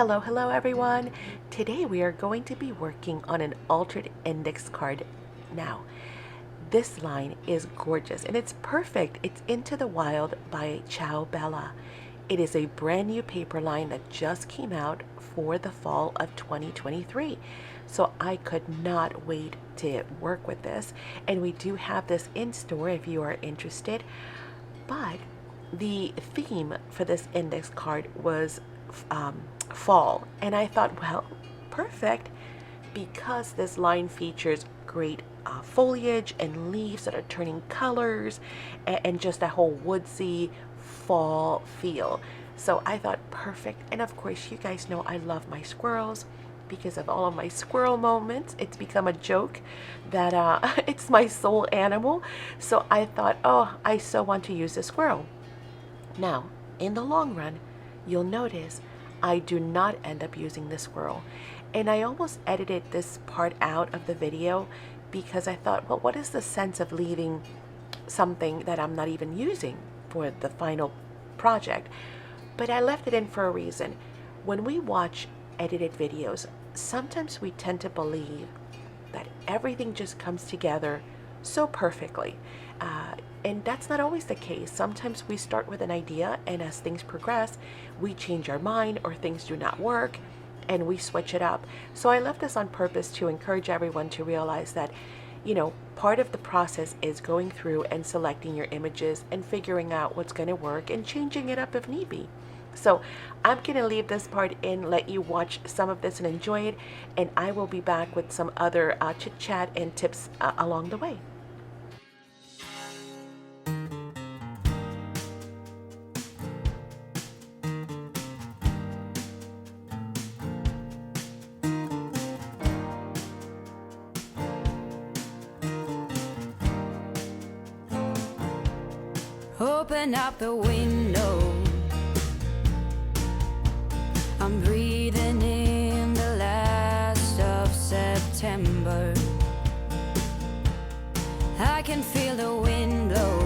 Hello everyone. Today we are going to be working on an altered index card. Now, this line is gorgeous and it's perfect. It's Into the Wild by Ciao. It is a brand new paper line that just came out for the fall of 2023. So I could not wait to work with this. And we do have this in store if you are interested. But the theme for this index card was fall, and I thought, well, perfect, because this line features great foliage and leaves that are turning colors, and just a whole woodsy fall feel. So I thought perfect. And of course, you guys know I love my squirrels. Because of all of my squirrel moments, it's become a joke that it's my soul animal. So I thought, oh, I so want to use a squirrel. Now, in the long run, you'll notice I do not end up using the squirrel. And I almost edited this part out of the video because I thought, well, what is the sense of leaving something that I'm not even using for the final project? But I left it in for a reason. When we watch edited videos, sometimes we tend to believe that everything just comes together so perfectly. And that's not always the case. Sometimes we start with an idea, and as things progress, we change our mind or things do not work and we switch it up. So I left this on purpose to encourage everyone to realize that, part of the process is going through and selecting your images and figuring out what's going to work and changing it up if need be. So I'm going to leave this part in, let you watch some of this and enjoy it, and I will be back with some other chit chat and tips along the way. Open up the window. I'm breathing in the last of September. I can feel the wind blow,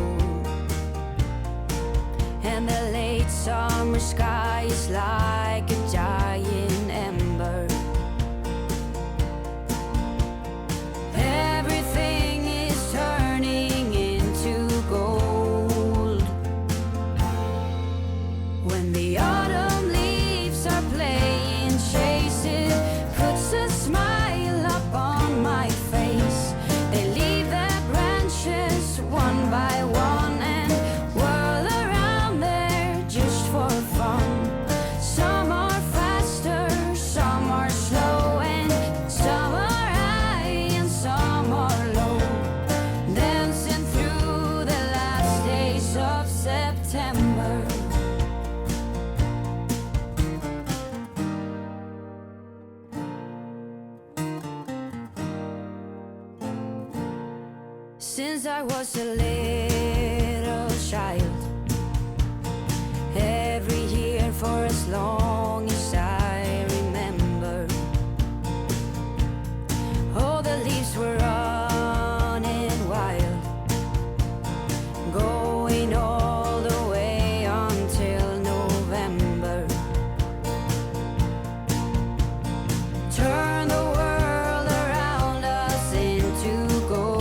and the late summer sky is like a giant ember. Everything is turning into gold when the autumn leaves are playing chase. It puts a smile up on my face. They leave their branches one by one and whirl around there just for fun. Some are faster, some are slow, and some are high and some are low, dancing through the last days of September. Since I was a little child, every year for as long as I remember, all the leaves were running wild, going all the way until November. Turn the world around us into gold.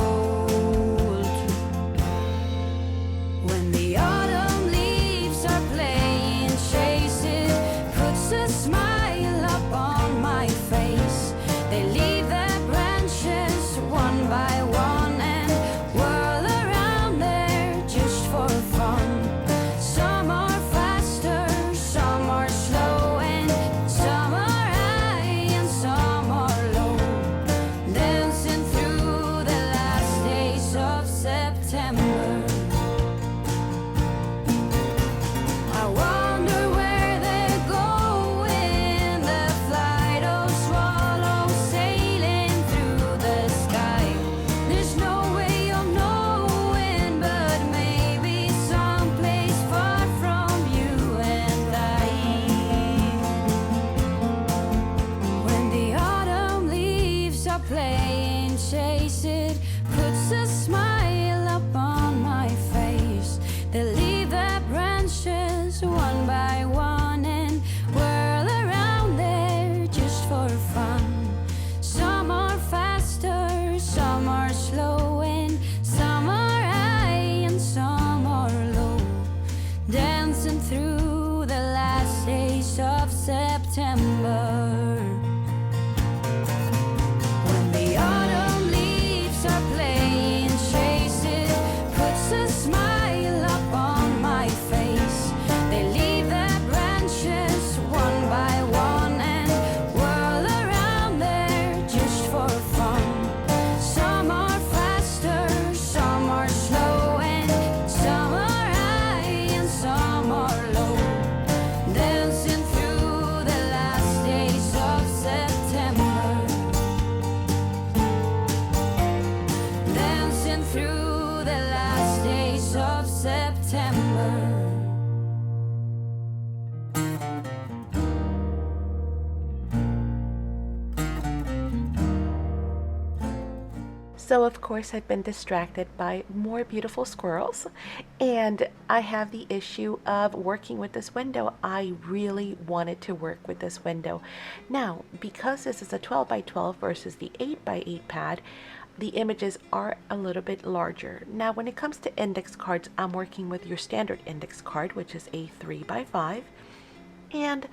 dancing through the last days of September. When the autumn leaves are playing chase, it puts a smile up on my face. They leave their branches one by one and whirl around there just for fun. Some are faster, some are slow, and some are high and some are low. Dancing through the last days of September. Dancing through the last days of September. So of course I've been distracted by more beautiful squirrels, and I have the issue of working with this window. I really wanted to work with this window. Now, because this is a 12 by 12 versus the 8 by 8 pad, the images are a little bit larger. Now, when it comes to index cards, I'm working with your standard index card, which is a 3 by 5. And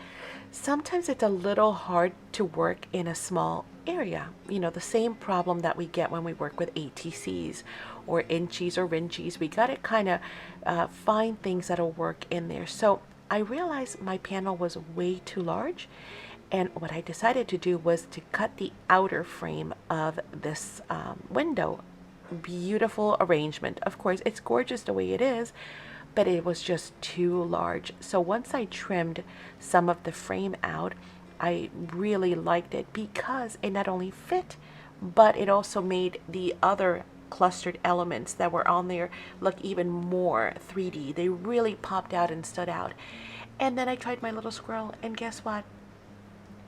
sometimes it's a little hard to work in a small area. You know, the same problem that we get when we work with ATCs or inchies or rinchies. We got to kind of find things that'll work in there. So I realized my panel was way too large. And what I decided to do was to cut the outer frame of this window. Beautiful arrangement. Of course, it's gorgeous the way it is, but it was just too large. So once I trimmed some of the frame out, I really liked it because it not only fit, but it also made the other clustered elements that were on there look even more 3D. They really popped out and stood out. And then I tried my little squirrel, and guess what?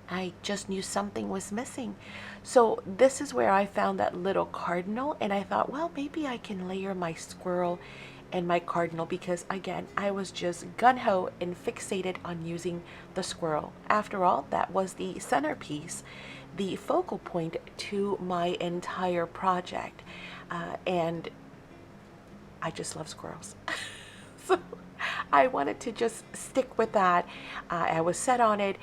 I just knew something was missing. So this is where I found that little cardinal, and I thought, well, maybe I can layer my squirrel and my cardinal, because again, I was just gung-ho and fixated on using the squirrel. After all, that was the centerpiece, the focal point to my entire project. And I just love squirrels. So I wanted to just stick with that. I was set on it,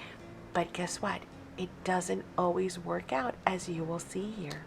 but guess what? It doesn't always work out, as you will see here.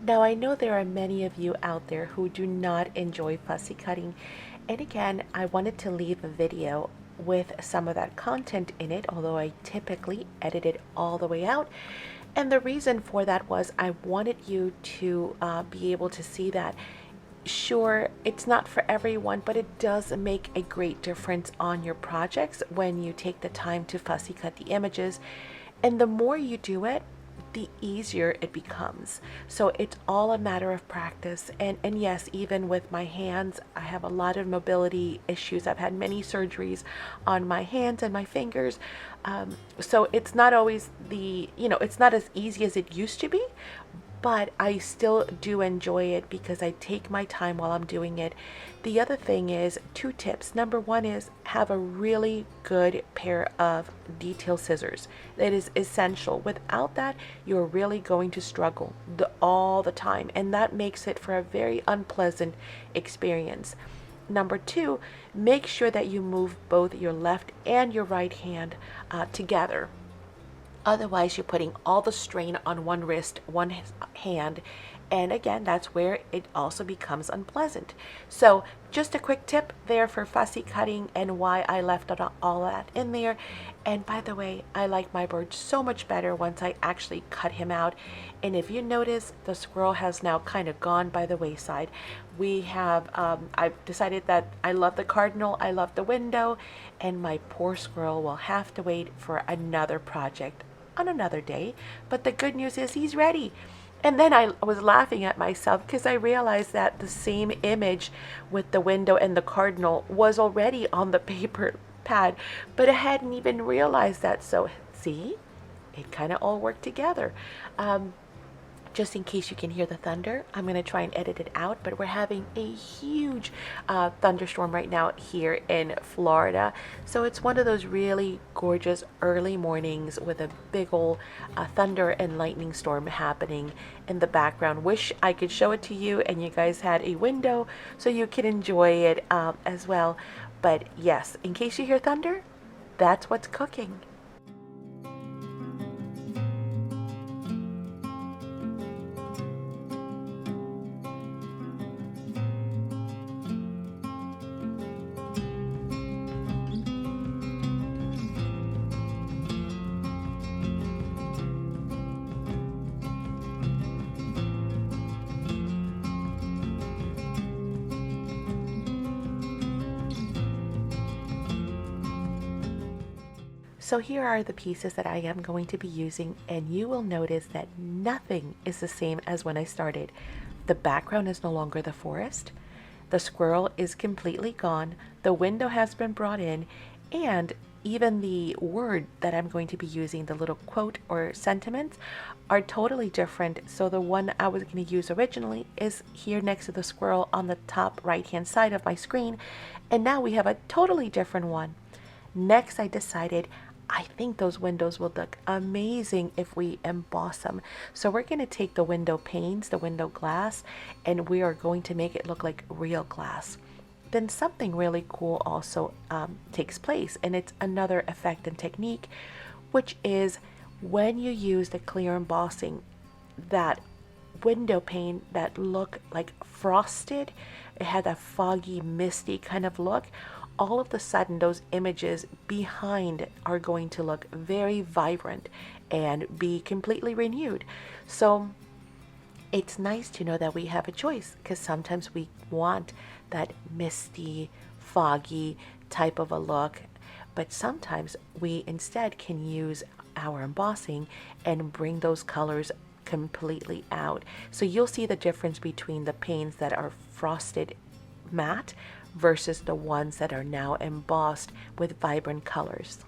Now, I know there are many of you out there who do not enjoy fussy cutting, and again, I wanted to leave a video with some of that content in it, although I typically edit it all the way out. And the reason for that was I wanted you to be able to see that, sure, it's not for everyone, but it does make a great difference on your projects when you take the time to fussy cut the images. And the more you do it, the easier it becomes. So it's all a matter of practice. And yes, even with my hands, I have a lot of mobility issues. I've had many surgeries on my hands and my fingers. So it's not always it's not as easy as it used to be, but I still do enjoy it because I take my time while I'm doing it. The other thing is 2 tips. Number 1 is have a really good pair of detail scissors. That is essential. Without that, you're really going to struggle all the time, and that makes it for a very unpleasant experience. Number 2, make sure that you move both your left and your right hand together. Otherwise, you're putting all the strain on one wrist, one hand, And again, that's where it also becomes unpleasant. So just a quick tip there for fussy cutting and why I left all that in there. And by the way, I like my bird so much better once I actually cut him out. And if you notice, the squirrel has now kind of gone by the wayside. We have, I've decided that I love the cardinal, I love the window, and my poor squirrel will have to wait for another project on another day. But the good news is he's ready. And then I was laughing at myself because I realized that the same image with the window and the cardinal was already on the paper pad, but I hadn't even realized that. So see, it kind of all worked together. Just in case you can hear the thunder, I'm going to try and edit it out, but we're having a huge thunderstorm right now here in Florida. So it's one of those really gorgeous early mornings with a big old thunder and lightning storm happening in the background. Wish I could show it to you and you guys had a window so you could enjoy it as well. But yes, in case you hear thunder, that's what's cooking. So here are the pieces that I am going to be using, and you will notice that nothing is the same as when I started. The background is no longer the forest. The squirrel is completely gone. The window has been brought in, and even the word that I'm going to be using, the little quote or sentiments, are totally different. So the one I was going to use originally is here next to the squirrel on the top right hand side of my screen, and now we have a totally different one. Next, I decided I think those windows will look amazing if we emboss them. So we're going to take the window panes, the window glass, and we are going to make it look like real glass. Then something really cool also takes place, and it's another effect and technique, which is when you use the clear embossing, that window pane that look like frosted, it had a foggy, misty kind of look. All of a sudden those images behind are going to look very vibrant and be completely renewed. So it's nice to know that we have a choice, because sometimes we want that misty, foggy type of a look, but sometimes we instead can use our embossing and bring those colors completely out. So you'll see the difference between the panes that are frosted matte versus the ones that are now embossed with vibrant colors.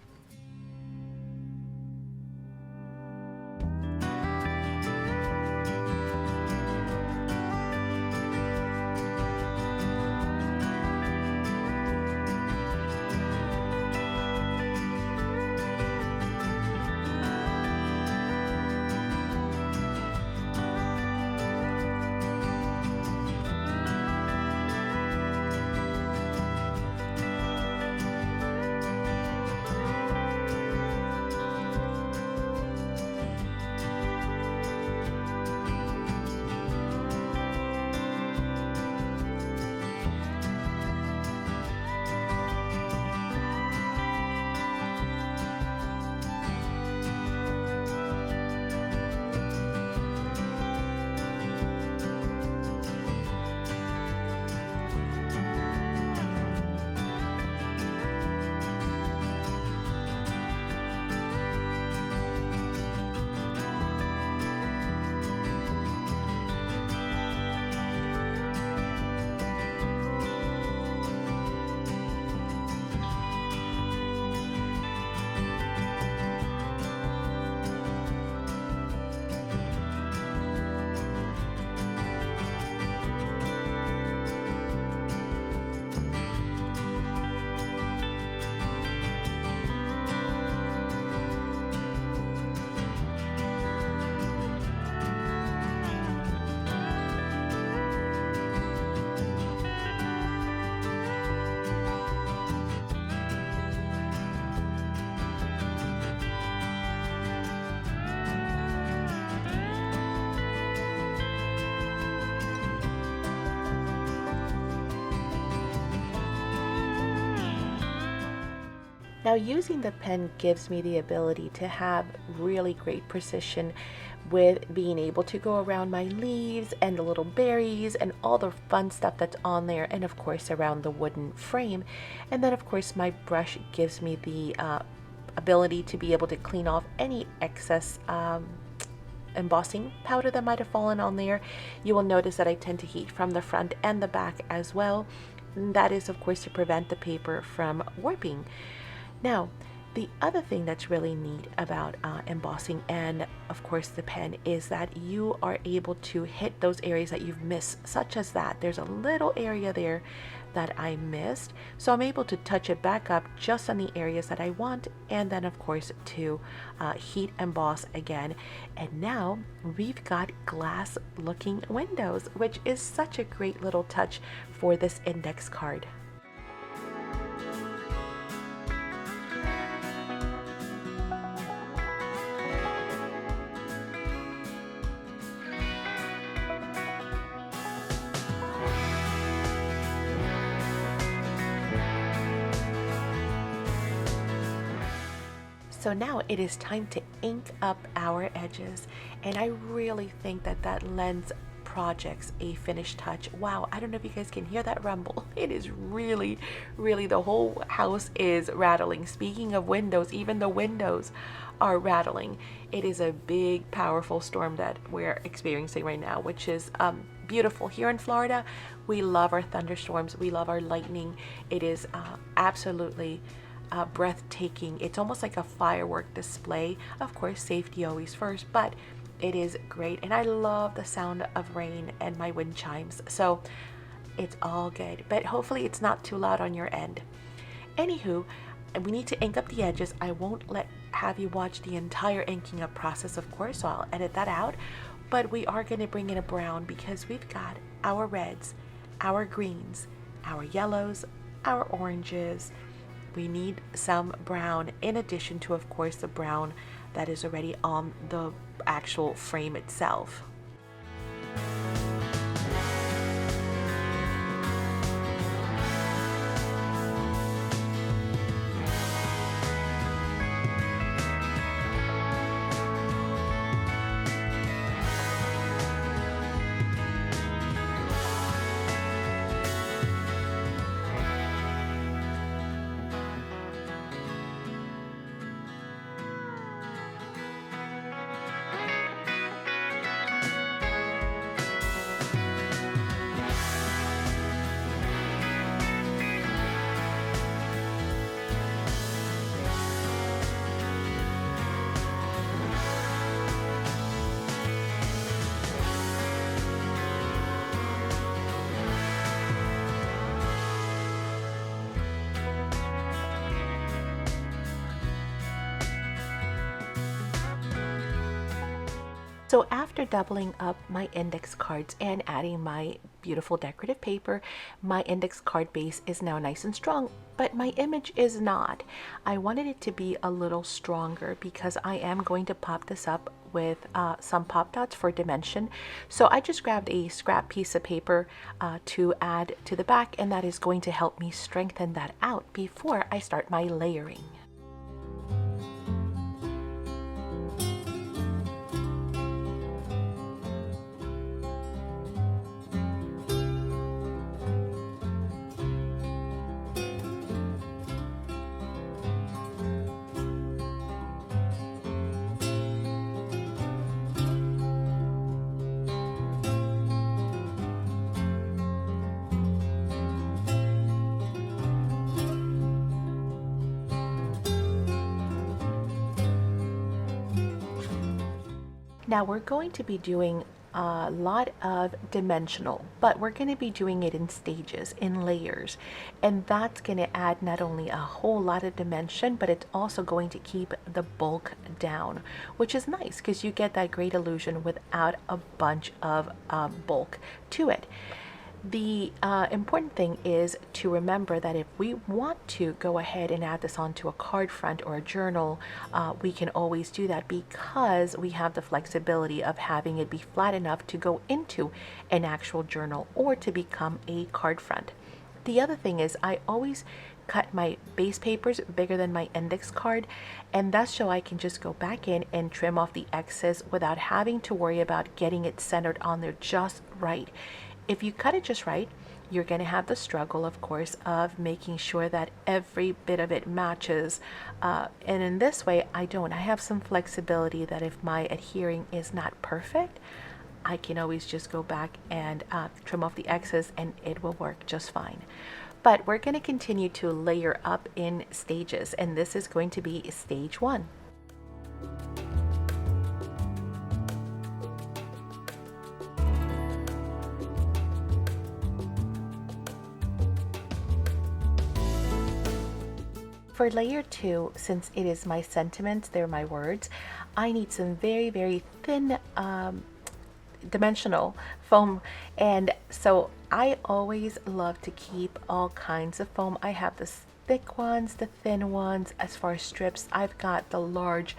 Now, using the pen gives me the ability to have really great precision with being able to go around my leaves and the little berries and all the fun stuff that's on there, and of course around the wooden frame. And then of course my brush gives me the ability to be able to clean off any excess embossing powder that might have fallen on there. You will notice that I tend to heat from the front and the back as well. And that is of course to prevent the paper from warping. Now, the other thing that's really neat about embossing and of course the pen is that you are able to hit those areas that you've missed, such as that. There's a little area there that I missed, so I'm able to touch it back up just on the areas that I want, and then of course to heat emboss again. And now we've got glass looking windows, which is such a great little touch for this index card. So now it is time to ink up our edges, and I really think that that lends projects a finished touch. Wow, I don't know if you guys can hear that rumble. It is really, the whole house is rattling. Speaking of windows, even the windows are rattling. It is a big, powerful storm that we're experiencing right now, which is beautiful. Here in Florida, we love our thunderstorms. We love our lightning. It is absolutely breathtaking. It's almost like a firework display. Of course, safety always first, but it is great. And I love the sound of rain and my wind chimes. So it's all good, but hopefully it's not too loud on your end. Anywho, we need to ink up the edges. I won't have you watch the entire inking up process, of course, so I'll edit that out. But we are going to bring in a brown because we've got our reds, our greens, our yellows, our oranges. We need some brown in addition to, of course, the brown that is already on the actual frame itself. So after doubling up my index cards and adding my beautiful decorative paper, my index card base is now nice and strong, but my image is not. I wanted it to be a little stronger because I am going to pop this up with some pop dots for dimension. So I just grabbed a scrap piece of paper to add to the back, and that is going to help me strengthen that out before I start my layering. Now we're going to be doing a lot of dimensional, but we're going to be doing it in stages, in layers, and that's going to add not only a whole lot of dimension, but it's also going to keep the bulk down, which is nice because you get that great illusion without a bunch of bulk to it. The important thing is to remember that if we want to go ahead and add this onto a card front or a journal, we can always do that because we have the flexibility of having it be flat enough to go into an actual journal or to become a card front. The other thing is I always cut my base papers bigger than my index card, and that's so I can just go back in and trim off the excess without having to worry about getting it centered on there just right. If you cut it just right, you're going to have the struggle, of course, of making sure that every bit of it matches. And in this way, I have some flexibility that if my adhering is not perfect, I can always just go back and trim off the excess and it will work just fine. But we're going to continue to layer up in stages, and this is going to be stage 1. For layer 2, since it is my sentiments, they're my words, I need some very, very thin dimensional foam, and so I always love to keep all kinds of foam. I have the thick ones, the thin ones. As far as strips, I've got the large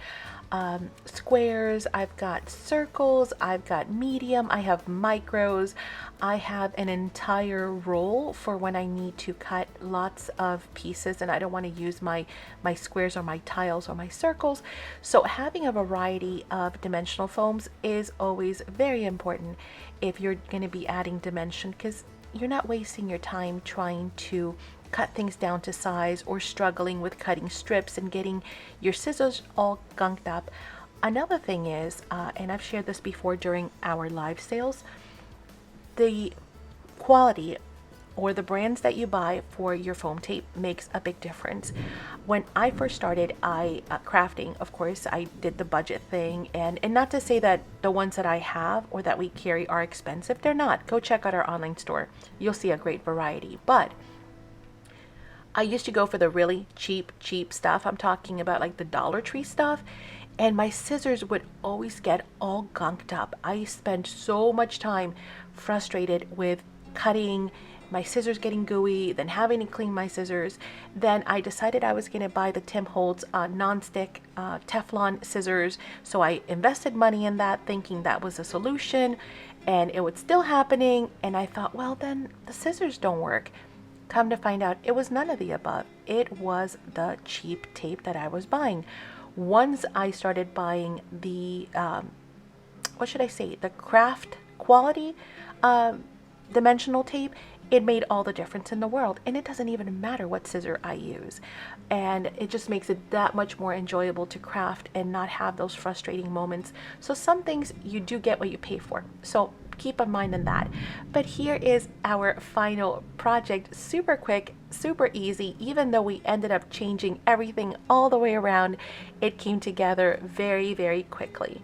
squares, I've got circles, I've got medium, I have micros, I have an entire roll for when I need to cut lots of pieces and I don't want to use my squares or my tiles or my circles. So having a variety of dimensional foams is always very important if you're going to be adding dimension, because you're not wasting your time trying to cut things down to size or struggling with cutting strips and getting your scissors all gunked up. Another thing is, and I've shared this before during our live sales, the quality or the brands that you buy for your foam tape makes a big difference. When I first started crafting, of course, I did the budget thing, and not to say that the ones that I have or that we carry are expensive. They're not. Go check out our online store. You'll see a great variety. But I used to go for the really cheap stuff. I'm talking about like the Dollar Tree stuff. And my scissors would always get all gunked up. I spent so much time frustrated with cutting, my scissors getting gooey, then having to clean my scissors. Then I decided I was going to buy the Tim Holtz non-stick Teflon scissors. So I invested money in that, thinking that was a solution. And it was still happening. And I thought, well, then the scissors don't work. Come to find out, it was none of the above. It was the cheap tape that I was buying. Once I started buying the, the craft quality dimensional tape, it made all the difference in the world. And it doesn't even matter what scissor I use. And it just makes it that much more enjoyable to craft and not have those frustrating moments. So some things you do get what you pay for. So keep in mind in that. But here is our final project. Super quick, super easy. Even though we ended up changing everything all the way around, it came together very, very quickly.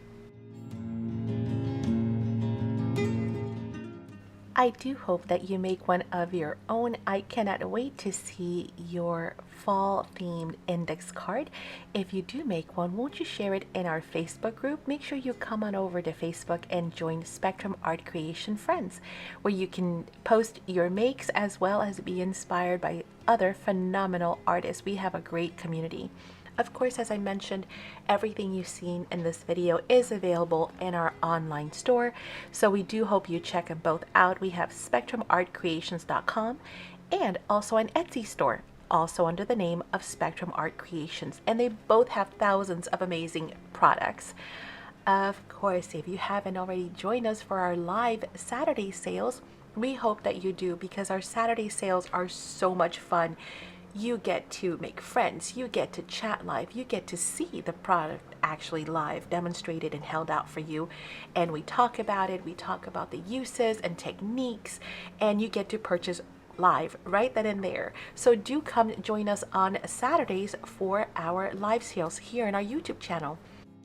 I do hope that you make one of your own. I cannot wait to see your fall themed index card. If you do make one, won't you share it in our Facebook group? Make sure you come on over to Facebook and join Spectrum Art Creation Friends, where you can post your makes as well as be inspired by other phenomenal artists. We have a great community. Of course, as I mentioned, everything you've seen in this video is available in our online store. So we do hope you check them both out. We have spectrumartcreations.com and also an Etsy store, also under the name of Spectrum Art Creations. And they both have thousands of amazing products. Of course, if you haven't already joined us for our live Saturday sales, we hope that you do, because our Saturday sales are so much fun. You get to make friends, you get to chat live, you get to see the product actually live, demonstrated and held out for you. And we talk about it, we talk about the uses and techniques, and you get to purchase live right then and there. So do come join us on Saturdays for our live sales here in our YouTube channel.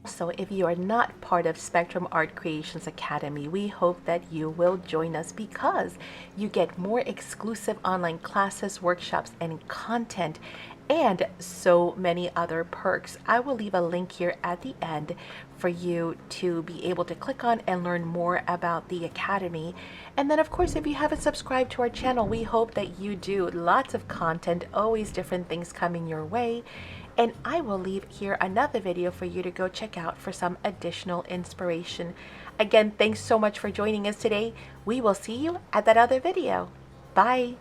So if you are not part of Spectrum Art Creations Academy, we hope that you will join us, because you get more exclusive online classes, workshops, and content, and so many other perks. I will leave a link here at the end for you to be able to click on and learn more about the Academy. And then, of course, if you haven't subscribed to our channel, we hope that you do. Lots of content, always different things coming your way. And I will leave here another video for you to go check out for some additional inspiration. Again, thanks so much for joining us today. We will see you at that other video. Bye.